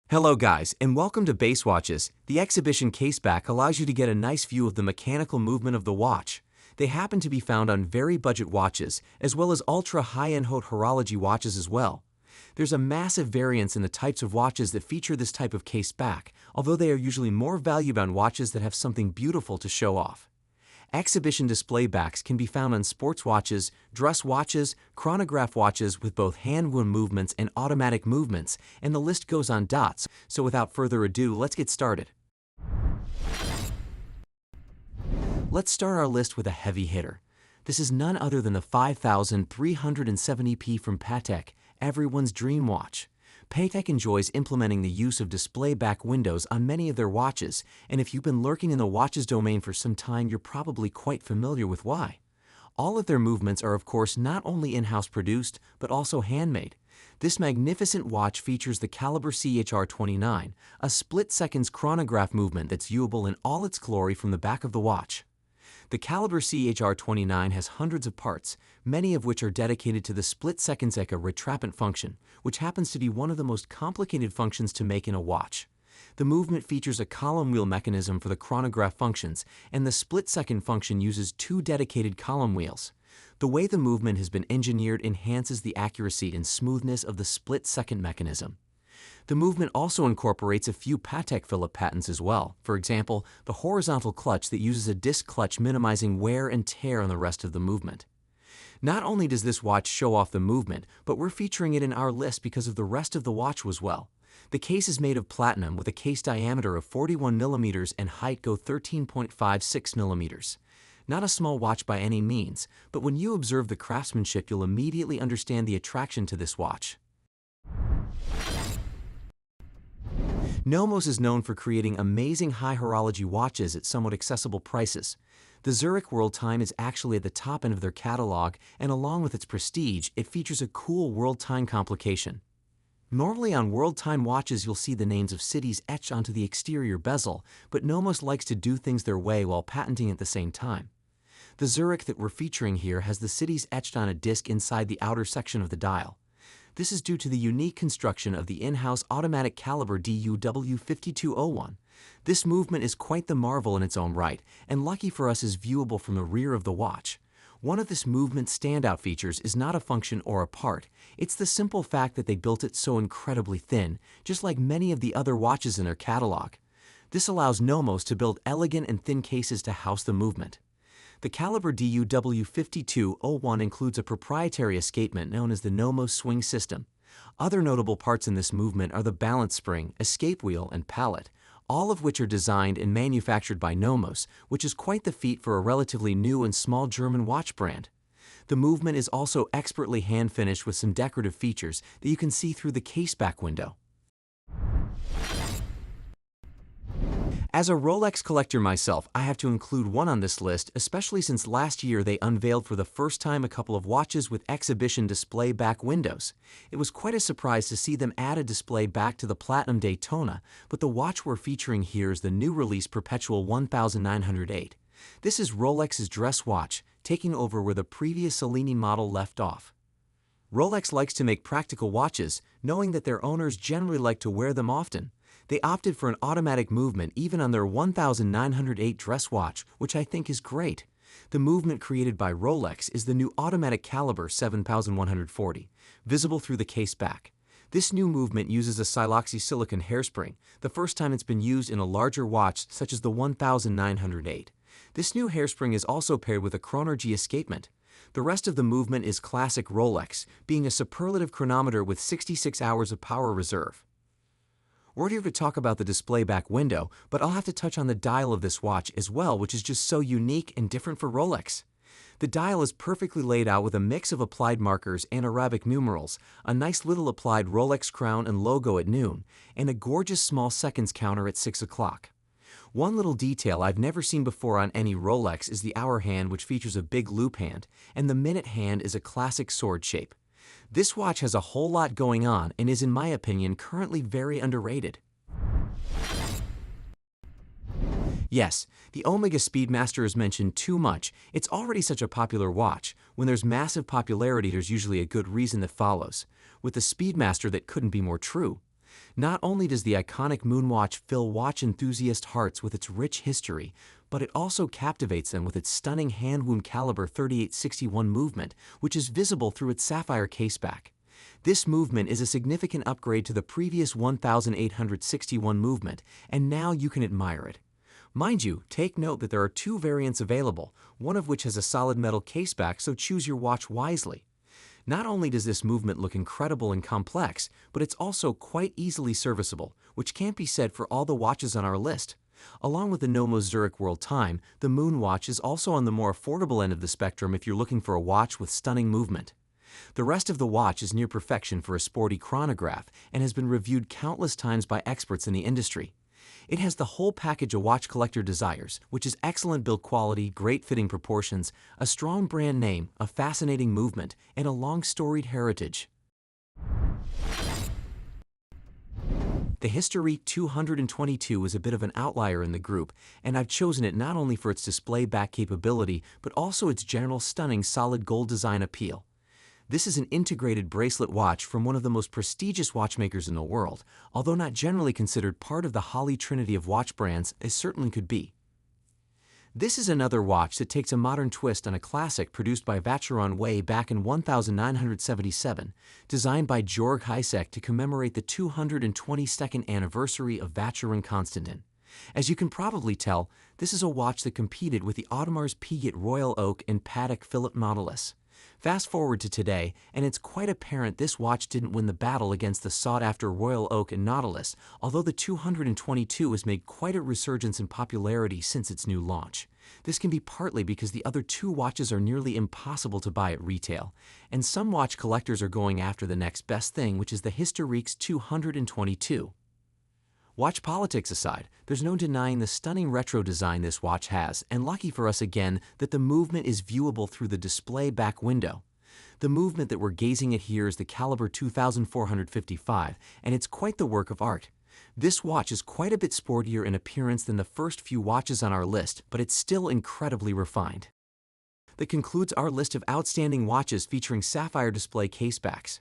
Hello guys, and welcome to Base Watches. The exhibition caseback allows you to get a nice view of the mechanical movement of the watch. They happen to be found on very budget watches, as well as ultra high-end haute horology watches as well. There's a massive variance in the types of watches that feature this type of caseback, although they are usually more value-bound watches that have something beautiful to show off. Exhibition display backs can be found on sports watches, dress watches, chronograph watches with both hand-wound movements and automatic movements, and the list goes on dots. So without further ado, let's get started. Let's start our list with a heavy hitter. This is none other than the 5370p from Patek, everyone's dream watch. Patek enjoys implementing the use of display back windows on many of their watches, and if you've been lurking in the watches domain for some time, you're probably quite familiar with why. All of their movements are of course not only in-house produced, but also handmade. This magnificent watch features the caliber CHR29, a split-seconds chronograph movement that's viewable in all its glory from the back of the watch. The caliber CHR29 has hundreds of parts, many of which are dedicated to the split-second Eka retrapant function, which happens to be one of the most complicated functions to make in a watch. The movement features a column wheel mechanism for the chronograph functions, and the split-second function uses two dedicated column wheels. The way the movement has been engineered enhances the accuracy and smoothness of the split-second mechanism. The movement also incorporates a few Patek Philippe patents as well, for example, the horizontal clutch that uses a disc clutch minimizing wear and tear on the rest of the movement. Not only does this watch show off the movement, but we're featuring it in our list because of the rest of the watch as well. The case is made of platinum with a case diameter of 41 mm and height go 13.56 mm. Not a small watch by any means, but when you observe the craftsmanship, you'll immediately understand the attraction to this watch. Nomos is known for creating amazing high horology watches at somewhat accessible prices. The Zurich World Time is actually at the top end of their catalog, and along with its prestige, it features a cool World Time complication. Normally on World Time watches you'll see the names of cities etched onto the exterior bezel, but Nomos likes to do things their way while patenting at the same time. The Zurich that we're featuring here has the cities etched on a disc inside the outer section of the dial. This is due to the unique construction of the in-house automatic caliber DUW5201. This movement is quite the marvel in its own right, and lucky for us is viewable from the rear of the watch. One of this movement's standout features is not a function or a part, it's the simple fact that they built it so incredibly thin, just like many of the other watches in their catalog. This allows Nomos to build elegant and thin cases to house the movement. The caliber DUW5201 includes a proprietary escapement known as the Nomos swing system. Other notable parts in this movement are the balance spring, escape wheel, and pallet, all of which are designed and manufactured by Nomos, which is quite the feat for a relatively new and small German watch brand. The movement is also expertly hand-finished with some decorative features that you can see through the caseback window. As a Rolex collector myself, I have to include one on this list, especially since last year they unveiled for the first time a couple of watches with exhibition display back windows. It was quite a surprise to see them add a display back to the Platinum Daytona, but the watch we're featuring here is the new release Perpetual 1908. This is Rolex's dress watch, taking over where the previous Cellini model left off. Rolex likes to make practical watches, knowing that their owners generally like to wear them often. They opted for an automatic movement even on their 1908 dress watch, which I think is great. The movement created by Rolex is the new automatic caliber 7140, visible through the case back. This new movement uses a siloxysilicon hairspring, the first time it's been used in a larger watch such as the 1908. This new hairspring is also paired with a chronergy escapement. The rest of the movement is classic Rolex, being a superlative chronometer with 66 hours of power reserve. We're here to talk about the display back window, but I'll have to touch on the dial of this watch as well, which is just so unique and different for Rolex. The dial is perfectly laid out with a mix of applied markers and Arabic numerals, a nice little applied Rolex crown and logo at noon, and a gorgeous small seconds counter at 6 o'clock. One little detail I've never seen before on any Rolex is the hour hand, which features a big loop hand, and the minute hand is a classic sword shape. This watch has a whole lot going on and is, in my opinion, currently very underrated. Yes, the Omega Speedmaster is mentioned too much. It's already such a popular watch. When there's massive popularity, there's usually a good reason that follows. With the Speedmaster, that couldn't be more true. Not only does the iconic Moonwatch fill watch enthusiast hearts with its rich history, but it also captivates them with its stunning hand-wound caliber 3861 movement, which is visible through its sapphire caseback. This movement is a significant upgrade to the previous 1861 movement, and now you can admire it. Mind you, take note that there are two variants available, one of which has a solid metal caseback, so choose your watch wisely. Not only does this movement look incredible and complex, but it's also quite easily serviceable, which can't be said for all the watches on our list. Along with the Nomos Zurich World Time, the Moonwatch is also on the more affordable end of the spectrum if you're looking for a watch with stunning movement. The rest of the watch is near perfection for a sporty chronograph and has been reviewed countless times by experts in the industry. It has the whole package a watch collector desires, which is excellent build quality, great fitting proportions, a strong brand name, a fascinating movement, and a long storied heritage. The Historiques 222 is a bit of an outlier in the group, and I've chosen it not only for its display back capability, but also its general stunning solid gold design appeal. This is an integrated bracelet watch from one of the most prestigious watchmakers in the world, although not generally considered part of the Holy Trinity of watch brands, it certainly could be. This is another watch that takes a modern twist on a classic produced by Vacheron way back in 1977, designed by Georg Heisek to commemorate the 222nd anniversary of Vacheron Constantin. As you can probably tell, this is a watch that competed with the Audemars Piguet Royal Oak and Patek Philippe Nautilus. Fast forward to today, and it's quite apparent this watch didn't win the battle against the sought-after Royal Oak and Nautilus, although the 222 has made quite a resurgence in popularity since its new launch. This can be partly because the other two watches are nearly impossible to buy at retail, and some watch collectors are going after the next best thing, which is the Historiques 222. Watch politics aside, there's no denying the stunning retro design this watch has, and lucky for us again that the movement is viewable through the display back window. The movement that we're gazing at here is the caliber 2455, and it's quite the work of art. This watch is quite a bit sportier in appearance than the first few watches on our list, but it's still incredibly refined. That concludes our list of outstanding watches featuring sapphire display casebacks.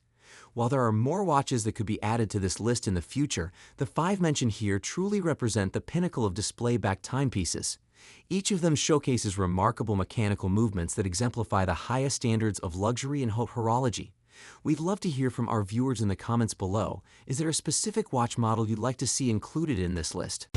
While there are more watches that could be added to this list in the future, the 5 mentioned here truly represent the pinnacle of display-back timepieces. Each of them showcases remarkable mechanical movements that exemplify the highest standards of luxury and horology. We'd love to hear from our viewers in the comments below. Is there a specific watch model you'd like to see included in this list?